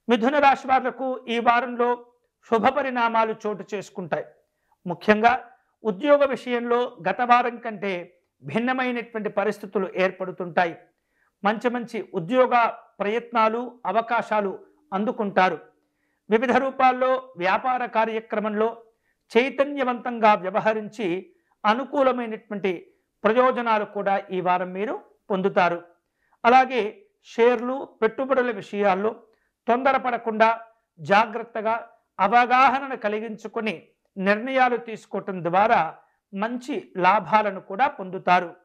మిథున రాశి వాళ్లకు ఈ వారంలో శుభ పరిణామాలు చోటు చేసుకుంటాయి. ముఖ్యంగా ఉద్యోగ విషయంలో గత వారం కంటే భిన్నమైనటువంటి పరిస్థితులు ఏర్పడుతుంటాయి. మంచి మంచి ఉద్యోగ ప్రయత్నాలు, అవకాశాలు అందుకుంటారు. వివిధ రూపాల్లో వ్యాపార కార్యక్రమంలో చైతన్యవంతంగా వ్యవహరించి అనుకూలమైనటువంటి ప్రయోజనాలు కూడా ఈ వారం మీరు పొందుతారు. అలాగే షేర్లు, పెట్టుబడుల విషయాల్లో తొందరపడకుండా జాగ్రత్తగా అవగాహనను కలిగించుకొని నిర్ణయాలు తీసుకోవటం ద్వారా మంచి లాభాలను కూడా పొందుతారు.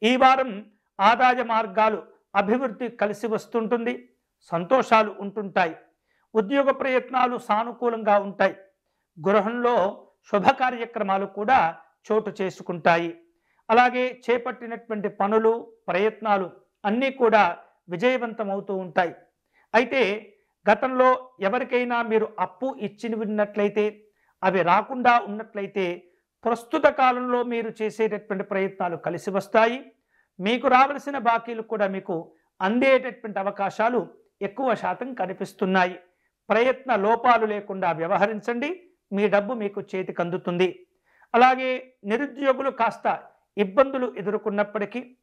ఈ వారం ఆదాయ మార్గాలు అభివృద్ధి కలిసి వస్తుంటుంది. సంతోషాలు ఉంటుంటాయి. ఉద్యోగ ప్రయత్నాలు సానుకూలంగా ఉంటాయి. గృహంలో శుభ కార్యక్రమాలు కూడా చోటు చేసుకుంటాయి. అలాగే చేపట్టినటువంటి పనులు, ప్రయత్నాలు అన్నీ కూడా విజయవంతమవుతూ ఉంటాయి. అయితే గతంలో ఎవరికైనా మీరు అప్పు ఇచ్చి ఉన్నట్లయితే, అవి రాకుండా ఉన్నట్లయితే ప్రస్తుత కాలంలో మీరు చేసేటటువంటి ప్రయత్నాలు కలిసి వస్తాయి. మీకు రావలసిన బాకీలు కూడా మీకు అందేటటువంటి అవకాశాలు ఎక్కువ శాతం కనిపిస్తున్నాయి. ప్రయత్న లోపాలు లేకుండా వ్యవహరించండి. మీ డబ్బు మీకు చేతికి అందుతుంది. అలాగే నిరుద్యోగులు కాస్త ఇబ్బందులు ఎదుర్కొన్నప్పటికీ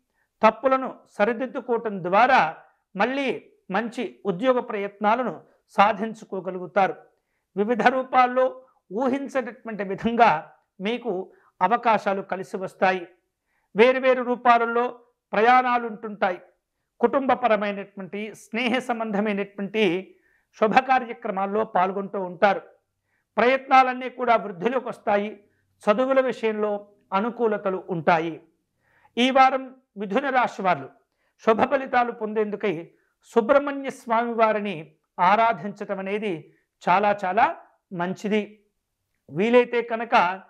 తప్పులను సరిదిద్దుకోవటం ద్వారా మళ్ళీ మంచి ఉద్యోగ ప్రయత్నాలను సాధించుకోగలుగుతారు. వివిధ రూపాల్లో ఊహించేటటువంటి విధంగా మీకు అవకాశాలు కలిసి వస్తాయి. వేరువేరు రూపాలలో ప్రయాణాలు ఉంటుంటాయి. కుటుంబపరమైనటువంటి, స్నేహ సంబంధమైనటువంటి శుభ కార్యక్రమాల్లో పాల్గొంటూ ఉంటారు. ప్రయత్నాలన్నీ కూడా వృద్ధిలోకి వస్తాయి. చదువుల విషయంలో అనుకూలతలు ఉంటాయి. ఈ వారం మిథున రాశి వారు శుభ ఫలితాలు పొందేందుకై సుబ్రహ్మణ్య స్వామి వారిని ఆరాధించటం అనేది చాలా చాలా మంచిది. వీలైతే కనుక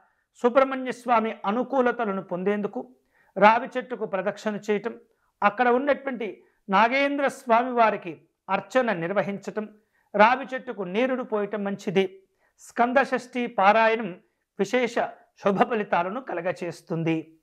సుబ్రహ్మణ్య స్వామి అనుకూలతలను పొందేందుకు రావి చెట్టుకు ప్రదక్షిణ చేయటం, అక్కడ ఉన్నటువంటి నాగేంద్ర స్వామి వారికి అర్చన నిర్వహించటం, రావి చెట్టుకు నీరుడు పోయటం మంచిది. స్కంద షష్ఠి పారాయణం విశేష శుభ ఫలితాలను కలగచేస్తుంది.